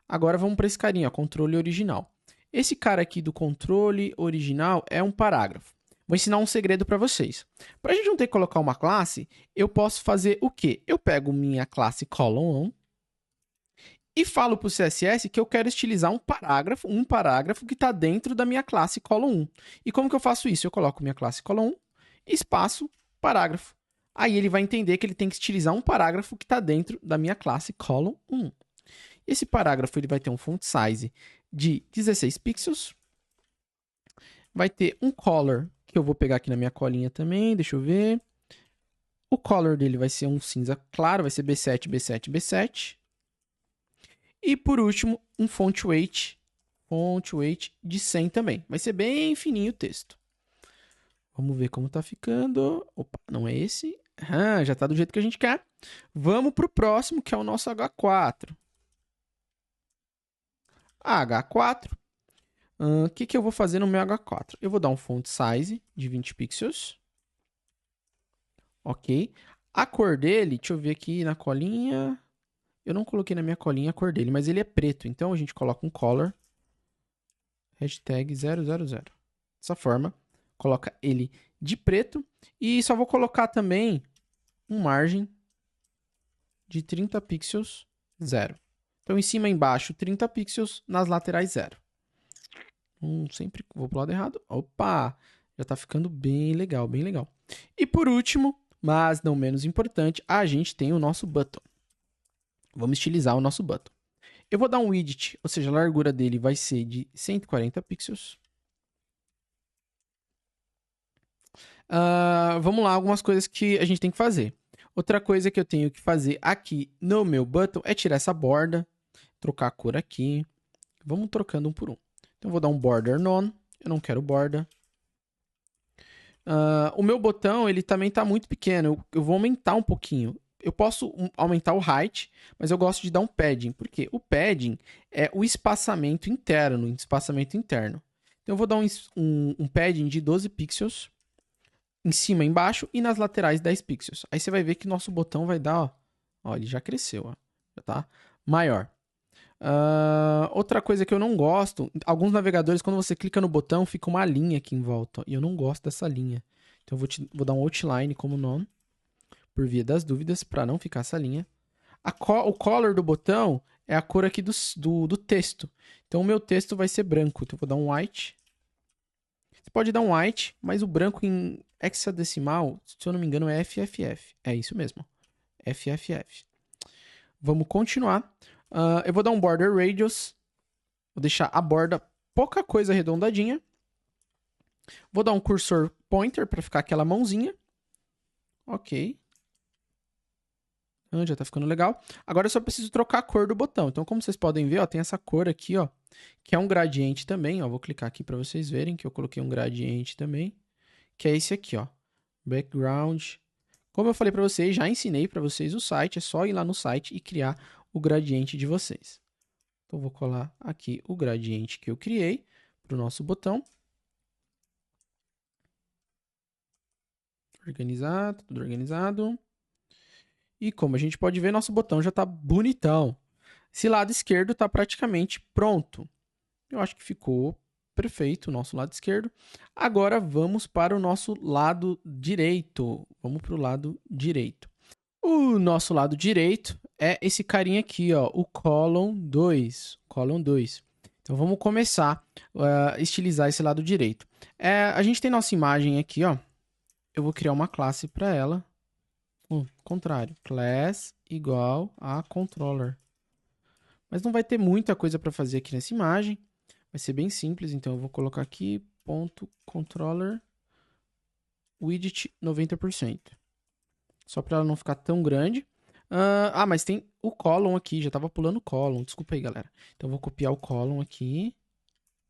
[SPEAKER 1] Agora vamos para esse carinha, ó, controle original. Esse cara aqui do controle original é um parágrafo. Vou ensinar um segredo para vocês. Para a gente não ter que colocar uma classe, eu posso fazer o quê? Eu pego minha classe column1 e falo para o CSS que eu quero estilizar um parágrafo que está dentro da minha classe column1. E como que eu faço isso? Eu coloco minha classe column1, espaço, parágrafo. Aí ele vai entender que ele tem que estilizar um parágrafo que está dentro da minha classe column1. Esse parágrafo ele vai ter um font size de 16 pixels. Vai ter um color, que eu vou pegar aqui na minha colinha também, deixa eu ver. O color dele vai ser um cinza claro, vai ser B7, B7, B7. E por último, um font weight de 100 também. Vai ser bem fininho o texto. Vamos ver como tá ficando. Opa, não é esse. Já tá do jeito que a gente quer. Vamos pro próximo, que é o nosso H4. H4. O que eu vou fazer no meu H4? Eu vou dar um font size de 20 pixels. Ok. A cor dele, deixa eu ver aqui na colinha. Eu não coloquei na minha colinha a cor dele, mas ele é preto. Então a gente coloca um color. Hashtag 000. Dessa forma, coloca ele de preto. E só vou colocar também um margem de 30 pixels, 0. Então em cima e embaixo 30 pixels, nas laterais 0. Sempre vou pro lado errado. Opa! Já tá ficando bem legal, bem legal. E por último, mas não menos importante, a gente tem o nosso button. Vamos estilizar o nosso button. Eu vou dar um width, ou seja, a largura dele vai ser de 140 pixels. Vamos lá, algumas coisas que a gente tem que fazer. Outra coisa que eu tenho que fazer aqui no meu button é tirar essa borda, trocar a cor aqui. Vamos trocando um por um. Então, eu vou dar um border none. Eu não quero borda. O meu botão, ele também está muito pequeno. Eu vou aumentar um pouquinho. Eu posso aumentar o height, mas eu gosto de dar um padding. Por quê? O padding é o espaçamento interno. Então, eu vou dar um padding de 12 pixels. Em cima e embaixo. E nas laterais 10 pixels. Aí você vai ver que nosso botão vai dar... Ó, ele já cresceu. Ó, já tá maior. Outra coisa que eu não gosto, alguns navegadores, quando você clica no botão, fica uma linha aqui em volta. E eu não gosto dessa linha. Então eu vou dar um outline como nome, por via das dúvidas, para não ficar essa linha. O color do botão é a cor aqui do texto. Então o meu texto vai ser branco. Então eu vou dar um white. Você pode dar um white, mas o branco em hexadecimal, se eu não me engano, é FFF. É isso mesmo. FFF. Vamos continuar. Eu vou dar um border radius. Vou deixar a borda pouca coisa arredondadinha. Vou dar um cursor pointer para ficar aquela mãozinha. Ok. Já tá ficando legal. Agora eu só preciso trocar a cor do botão. Então, como vocês podem ver, ó, tem essa cor aqui, ó, que é um gradiente também. Ó, vou clicar aqui para vocês verem que eu coloquei um gradiente também, que é esse aqui, ó, background. Como eu falei para vocês, já ensinei para vocês o site. É só ir lá no site e criar o gradiente de vocês. Então, vou colar aqui o gradiente que eu criei para o nosso botão. Organizar, tudo organizado. E como a gente pode ver, nosso botão já está bonitão. Esse lado esquerdo está praticamente pronto. Eu acho que ficou perfeito o nosso lado esquerdo. Agora vamos para o nosso lado direito. Vamos para o lado direito. O nosso lado direito é esse carinha aqui, ó, o column 2. Column 2. Então vamos começar a estilizar esse lado direito. A gente tem nossa imagem aqui, ó. Eu vou criar uma classe para ela. Contrário, class igual a controller. Mas não vai ter muita coisa para fazer aqui nessa imagem. Vai ser bem simples, então eu vou colocar aqui .controller widget 90%. Só para ela não ficar tão grande. Mas tem o column aqui, já estava pulando o column. Desculpa aí, galera. Então eu vou copiar o column aqui.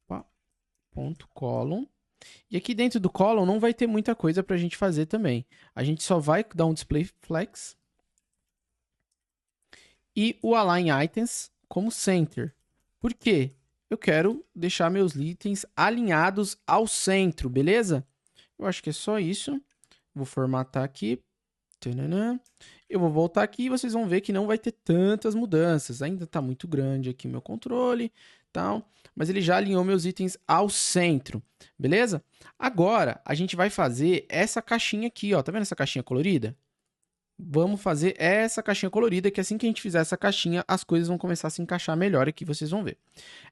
[SPEAKER 1] Opa, .column. E aqui dentro do column não vai ter muita coisa para a gente fazer também. A gente só vai dar um display flex e o align items como center. Por quê? Eu quero deixar meus itens alinhados ao centro, beleza? Eu acho que é só isso. Vou formatar aqui. Eu vou voltar aqui e vocês vão ver que não vai ter tantas mudanças. Ainda está muito grande aqui meu controle, tal, mas ele já alinhou meus itens ao centro, beleza? Agora a gente vai fazer essa caixinha aqui, ó. Tá vendo essa caixinha colorida? Vamos fazer essa caixinha colorida, que assim que a gente fizer essa caixinha, as coisas vão começar a se encaixar melhor aqui, vocês vão ver.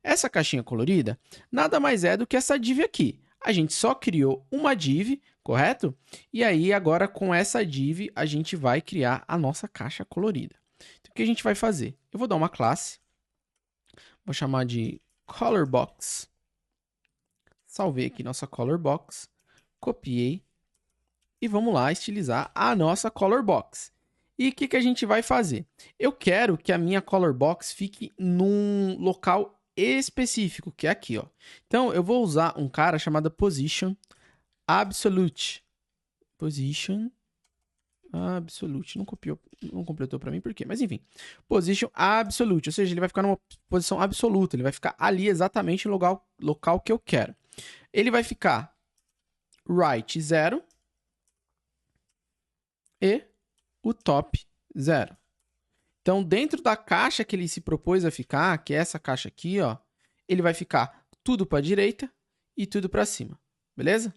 [SPEAKER 1] Essa caixinha colorida nada mais é do que essa div aqui. A gente só criou uma div, correto? E aí, agora, com essa div, a gente vai criar a nossa caixa colorida. Então, o que a gente vai fazer? Eu vou dar uma classe. Vou chamar de ColorBox. Salvei aqui nossa ColorBox. Copiei. E vamos lá estilizar a nossa ColorBox. E o que a gente vai fazer? Eu quero que a minha ColorBox fique num local específico, que é aqui, ó. Então, eu vou usar um cara chamado Position Absolute. Position Absolute. Não copiou, não completou para mim, por quê? Mas enfim. Position absolute, ou seja, ele vai ficar numa posição absoluta, ele vai ficar ali exatamente no local que eu quero. Ele vai ficar right 0 e o top 0. Então, dentro da caixa que ele se propôs a ficar, que é essa caixa aqui, ó, ele vai ficar tudo para a direita e tudo para cima, beleza?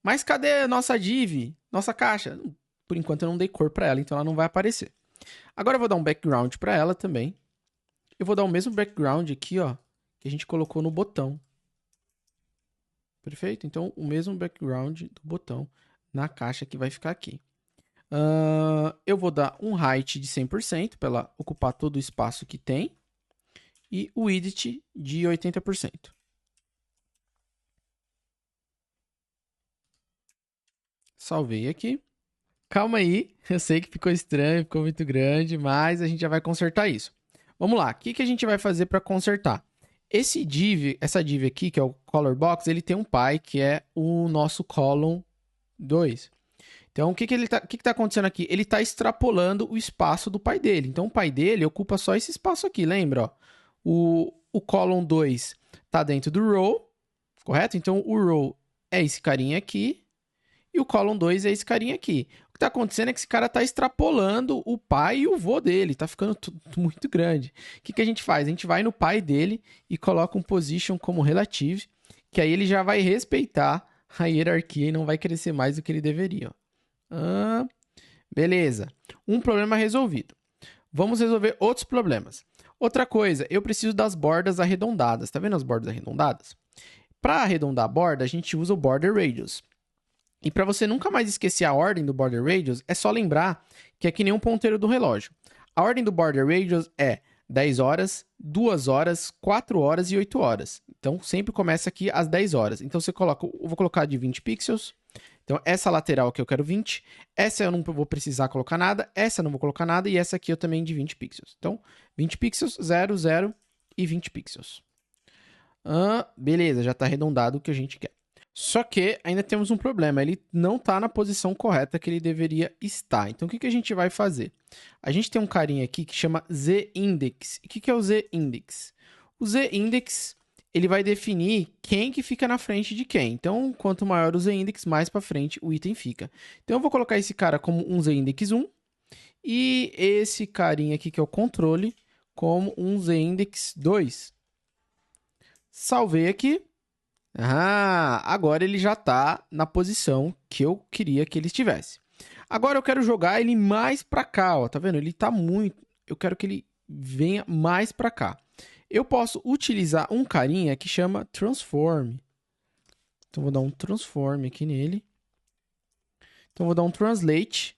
[SPEAKER 1] Mas cadê a nossa div, nossa caixa? Por enquanto eu não dei cor para ela, então ela não vai aparecer. Agora eu vou dar um background para ela também. Eu vou dar o mesmo background aqui, ó, que a gente colocou no botão. Perfeito? Então, o mesmo background do botão na caixa que vai ficar aqui. Eu vou dar um height de 100% para ela ocupar todo o espaço que tem. E o width de 80%. Salvei aqui. Calma aí, eu sei que ficou estranho, ficou muito grande, mas a gente já vai consertar isso. Vamos lá, o que a gente vai fazer para consertar? Essa div aqui, que é o color box, ele tem um pai, que é o nosso column 2. Então, o que tá acontecendo aqui? Ele está extrapolando o espaço do pai dele. Então, o pai dele ocupa só esse espaço aqui, lembra? Ó? O column 2 está dentro do row, correto? Então, o row é esse carinha aqui e o column 2 é esse carinha aqui. O que está acontecendo é que esse cara está extrapolando o pai e o vô dele. Está ficando muito grande. O que a gente faz? A gente vai no pai dele e coloca um position como relative, que aí ele já vai respeitar a hierarquia e não vai crescer mais do que ele deveria. Beleza. Um problema resolvido. Vamos resolver outros problemas. Outra coisa, eu preciso das bordas arredondadas. Tá vendo as bordas arredondadas? Para arredondar a borda, a gente usa o border radius. E para você nunca mais esquecer a ordem do border radius, é só lembrar que é que nem um ponteiro do relógio. A ordem do border radius é 10 horas, 2 horas, 4 horas e 8 horas. Então, sempre começa aqui às 10 horas. Então, você coloca, eu vou colocar de 20 pixels. Então, essa lateral aqui eu quero 20. Essa eu não vou precisar colocar nada. Essa eu não vou colocar nada. E essa aqui eu também de 20 pixels. Então, 20 pixels, 0, 0 e 20 pixels. Beleza, já está arredondado o que a gente quer. Só que ainda temos um problema. Ele não está na posição correta que ele deveria estar. Então, o que a gente vai fazer? A gente tem um carinha aqui que chama Z-index. O que é o Z-index? O Z-index ele vai definir quem que fica na frente de quem. Então, quanto maior o Z-index, mais para frente o item fica. Então, eu vou colocar esse cara como um Z-index 1 e esse carinha aqui, que é o controle, como um Z-index 2. Salvei aqui. Agora ele já está na posição que eu queria que ele estivesse. Agora eu quero jogar ele mais para cá, ó, tá vendo? Ele está muito... Eu quero que ele venha mais para cá. Eu posso utilizar um carinha que chama transform. Então, vou dar um transform aqui nele. Então, vou dar um translate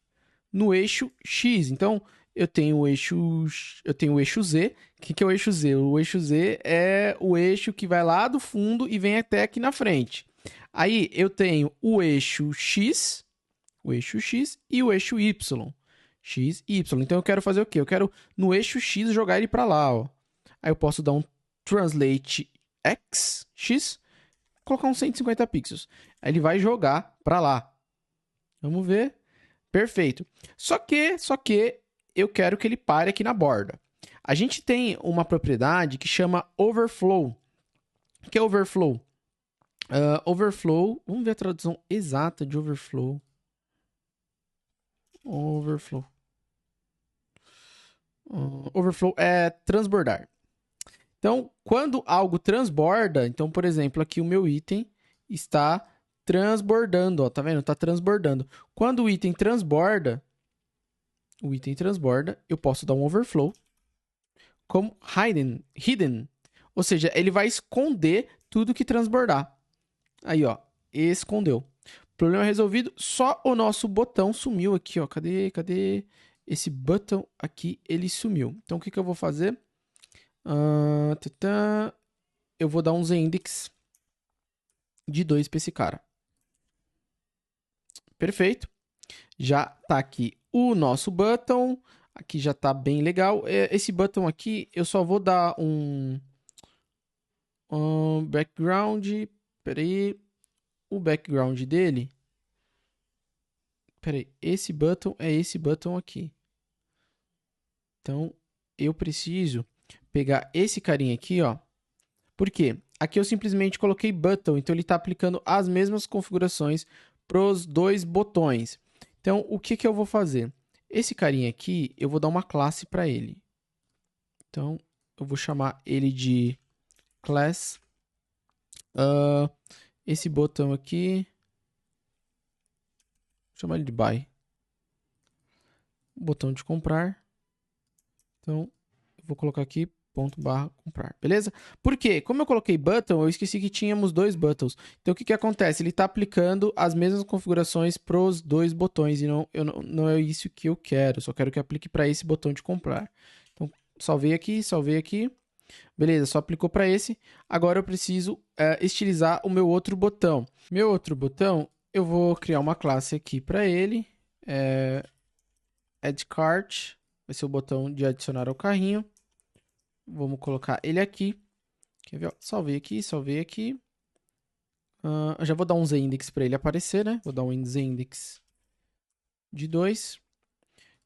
[SPEAKER 1] no eixo X. Então, eu tenho o eixo Z. O que é o eixo Z? O eixo Z é o eixo que vai lá do fundo e vem até aqui na frente. Aí, eu tenho o eixo X e o eixo Y. X e Y. Então, eu quero fazer o quê? Eu quero, no eixo X, jogar ele para lá, ó. Aí eu posso dar um translate X, colocar uns 150 pixels. Aí ele vai jogar para lá. Vamos ver. Perfeito. Só que eu quero que ele pare aqui na borda. A gente tem uma propriedade que chama overflow. O que é overflow? Overflow, vamos ver a tradução exata de overflow. Overflow é transbordar. Então, quando algo transborda, então, por exemplo, aqui o meu item está transbordando, ó, tá vendo? Tá transbordando. Quando o item transborda, eu posso dar um overflow como hidden. Ou seja, ele vai esconder tudo que transbordar. Aí, ó, escondeu. Problema resolvido, só o nosso botão sumiu aqui, ó. Cadê? Esse botão aqui, ele sumiu. Então, o que eu vou fazer? Eu vou dar um Z-index de 2 para esse cara. Perfeito. Já tá aqui o nosso button. Aqui já tá bem legal. Esse button aqui, eu só vou dar um background. Peraí. O background dele. Peraí, esse button é esse button aqui. Então, eu preciso pegar esse carinha aqui, ó. Por quê? Aqui eu simplesmente coloquei button, então ele está aplicando as mesmas configurações para os dois botões. Então, o que eu vou fazer? Esse carinha aqui, eu vou dar uma classe para ele. Então, eu vou chamar ele de class. Esse botão aqui, vou chamar ele de buy. Botão de comprar. Então, eu vou colocar aqui ./comprar, beleza? Por quê? Como eu coloquei button, eu esqueci que tínhamos dois buttons. Então, o que acontece? Ele está aplicando as mesmas configurações para os dois botões e não é isso que eu quero. Só quero que aplique para esse botão de comprar. Então, salvei aqui. Beleza, só aplicou para esse. Agora eu preciso estilizar o meu outro botão. Meu outro botão, eu vou criar uma classe aqui para ele. Add cart, vai ser o botão de adicionar ao carrinho. Vamos colocar ele aqui. Quer ver? Salvei aqui. Eu já vou dar um z-index para ele aparecer, né? Vou dar um z-index de 2.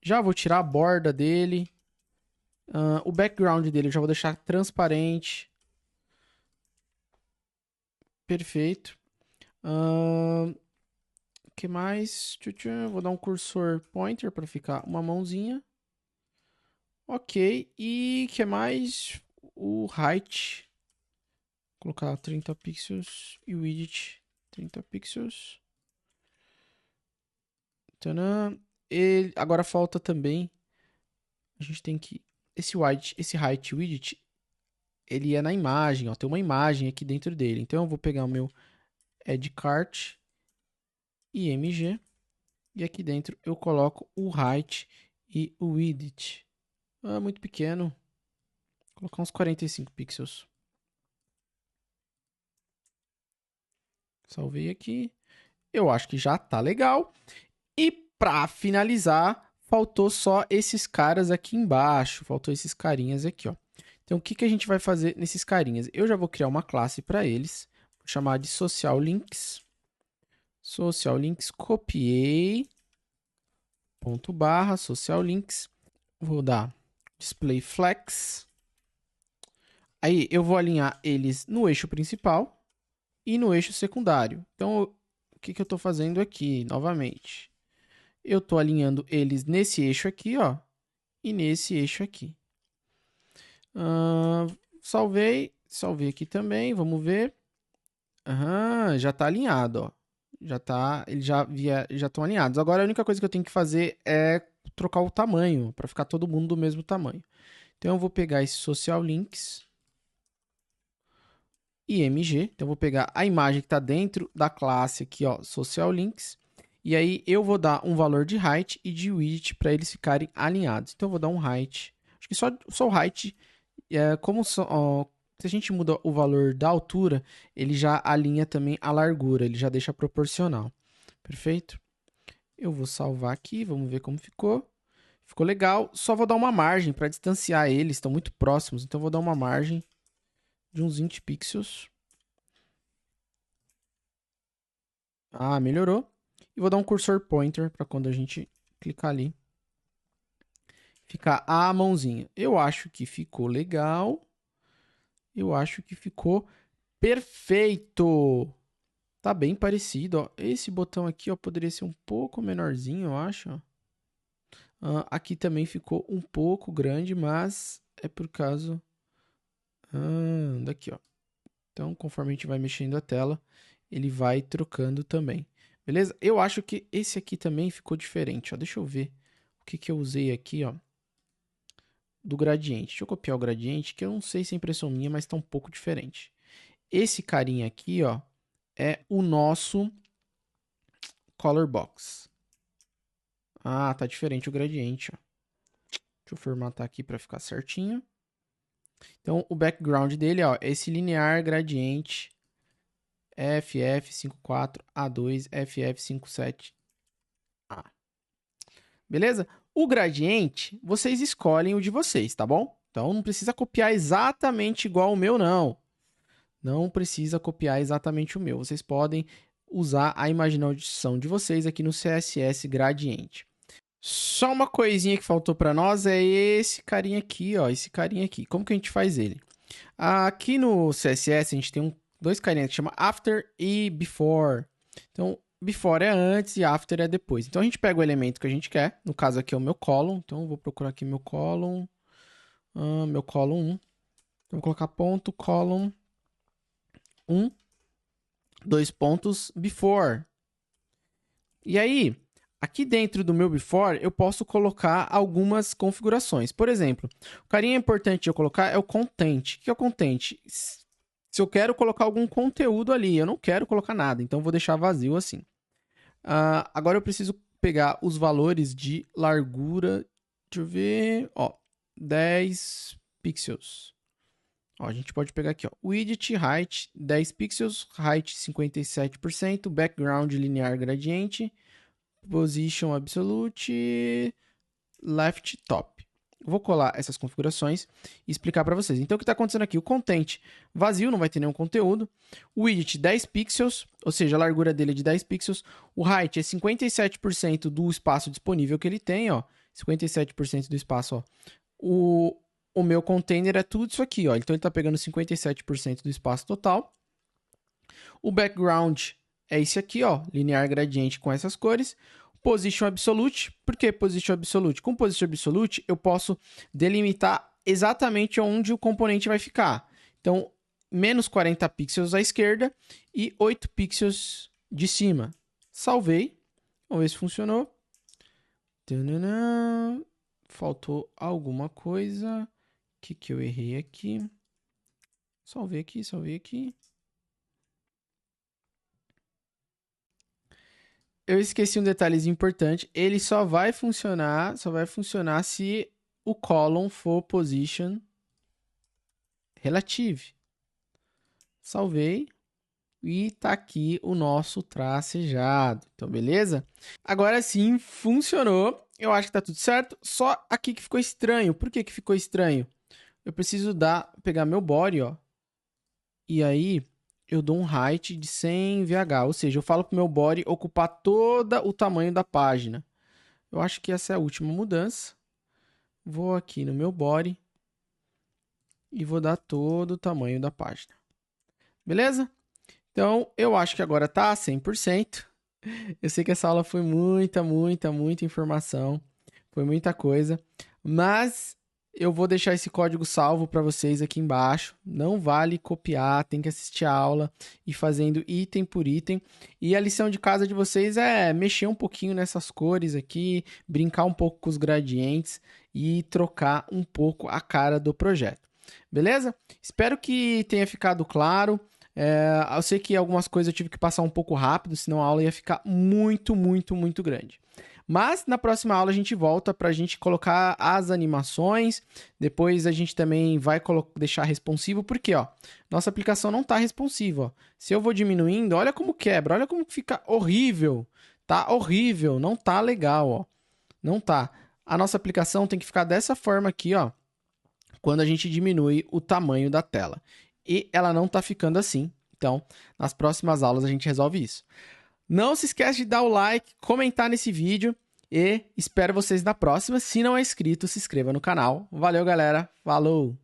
[SPEAKER 1] Já vou tirar a borda dele. O background dele eu já vou deixar transparente. Perfeito. O que mais? Vou dar um cursor pointer para ficar uma mãozinha. Ok. E que mais? O height. Vou colocar 30 pixels e o width 30 pixels. Tadã. Agora falta também. A gente tem que. Esse height widget, ele é na imagem, ó. Tem uma imagem aqui dentro dele. Então eu vou pegar o meu add cart img e aqui dentro eu coloco o height e o width. Muito pequeno. Vou colocar uns 45 pixels. Salvei aqui. Eu acho que já tá legal. E para finalizar, faltou só esses caras aqui embaixo. Faltou esses carinhas aqui, ó. Então, o que a gente vai fazer nesses carinhas? Eu já vou criar uma classe para eles. Vou chamar de social links. Social links, copiei. Ponto barra, social links. Vou dar display flex. Aí, eu vou alinhar eles no eixo principal e no eixo secundário. Então, o que eu estou fazendo aqui, novamente? Eu estou alinhando eles nesse eixo aqui, ó, e nesse eixo aqui. Salvei aqui também, vamos ver. Já está alinhado, ó. Eles já estão alinhados. Agora a única coisa que eu tenho que fazer é trocar o tamanho, para ficar todo mundo do mesmo tamanho. Então eu vou pegar esse social links img, então eu vou pegar a imagem que está dentro da classe aqui, ó, social links. E aí eu vou dar um valor de height e de width para eles ficarem alinhados. Então eu vou dar um height. Acho que só o height, se a gente muda o valor da altura, ele já alinha também a largura, ele já deixa proporcional. Perfeito? Eu vou salvar aqui, vamos ver como ficou. Ficou legal. Só vou dar uma margem para distanciar eles, estão muito próximos. Então eu vou dar uma margem de uns 20 pixels. Melhorou. E vou dar um cursor pointer para quando a gente clicar ali, ficar a mãozinha. Eu acho que ficou legal. Eu acho que ficou perfeito. Tá bem parecido, ó. Esse botão aqui, ó, poderia ser um pouco menorzinho, eu acho. Aqui também ficou um pouco grande, mas é por causa daqui, ó. Então, conforme a gente vai mexendo a tela, ele vai trocando também. Beleza? Eu acho que esse aqui também ficou diferente, ó. Deixa eu ver o que eu usei aqui, ó, do gradiente. Deixa eu copiar o gradiente, que eu não sei se é impressão minha, mas tá um pouco diferente. Esse carinha aqui, ó, é o nosso color box. Tá diferente o gradiente, ó. Deixa eu formatar aqui para ficar certinho. Então, o background dele, ó, é esse linear gradiente FF54A2 FF57A. Beleza? O gradiente, vocês escolhem o de vocês, tá bom? Então, não precisa copiar exatamente igual o meu, não. Não precisa copiar exatamente o meu. Vocês podem usar a imaginação de vocês aqui no CSS Gradiente. Só uma coisinha que faltou para nós é esse carinha aqui, ó, esse carinha aqui. Como que a gente faz ele? Aqui no CSS a gente tem dois carinhas que chama After e Before. Então, Before é antes e After é depois. Então, a gente pega o elemento que a gente quer. No caso aqui é o meu column. Então, eu vou procurar aqui meu column. Meu column 1. Então, vou colocar ponto column 1. 2 pontos before. E aí, aqui dentro do meu before, eu posso colocar algumas configurações. Por exemplo, o carinha importante de eu colocar é o content. O que é o content? Se eu quero colocar algum conteúdo ali, eu não quero colocar nada, então eu vou deixar vazio assim. Agora eu preciso pegar os valores de largura, deixa eu ver, ó, 10 pixels. Ó, a gente pode pegar aqui, ó, width, height, 10 pixels, height 57%, background linear gradiente, position absolute, left top. Vou colar essas configurações e explicar para vocês. Então, o que está acontecendo aqui? O content vazio, não vai ter nenhum conteúdo. O width, 10 pixels, ou seja, a largura dele é de 10 pixels. O height é 57% do espaço disponível que ele tem, ó. 57% do espaço, ó. O meu container é tudo isso aqui, ó. Então, ele está pegando 57% do espaço total. O background é esse aqui, ó. Linear gradiente com essas cores. Position Absolute. Por que Position Absolute? Com Position Absolute, eu posso delimitar exatamente onde o componente vai ficar. Então, menos 40 pixels à esquerda e 8 pixels de cima. Salvei. Vamos ver se funcionou. Tanana. Faltou alguma coisa. O que eu errei aqui? Salvei aqui. Eu esqueci um detalhezinho importante. Ele só vai funcionar se o column for position relative. Salvei. E tá aqui o nosso tracejado. Então, beleza? Agora sim, funcionou. Eu acho que tá tudo certo. Só aqui que ficou estranho. Por que ficou estranho? Eu preciso pegar meu body, ó. E aí, eu dou um height de 100 VH, ou seja, eu falo para o meu body ocupar todo o tamanho da página. Eu acho que essa é a última mudança. Vou aqui no meu body e vou dar todo o tamanho da página. Beleza? Então, eu acho que agora está 100%. Eu sei que essa aula foi muita informação. Foi muita coisa. Mas eu vou deixar esse código salvo para vocês aqui embaixo. Não vale copiar, tem que assistir a aula e fazendo item por item. E a lição de casa de vocês é mexer um pouquinho nessas cores aqui, brincar um pouco com os gradientes e trocar um pouco a cara do projeto. Beleza? Espero que tenha ficado claro. Eu sei que algumas coisas eu tive que passar um pouco rápido, senão a aula ia ficar muito grande. Mas na próxima aula a gente volta para a gente colocar as animações. Depois a gente também vai deixar responsivo, porque ó, nossa aplicação não está responsiva. Ó. Se eu vou diminuindo, olha como quebra, olha como fica horrível. Tá horrível, não tá legal, ó. Não tá. A nossa aplicação tem que ficar dessa forma aqui, ó, quando a gente diminui o tamanho da tela. E ela não tá ficando assim. Então, nas próximas aulas a gente resolve isso. Não se esquece de dar o like, comentar nesse vídeo e espero vocês na próxima. Se não é inscrito, se inscreva no canal. Valeu, galera. Falou!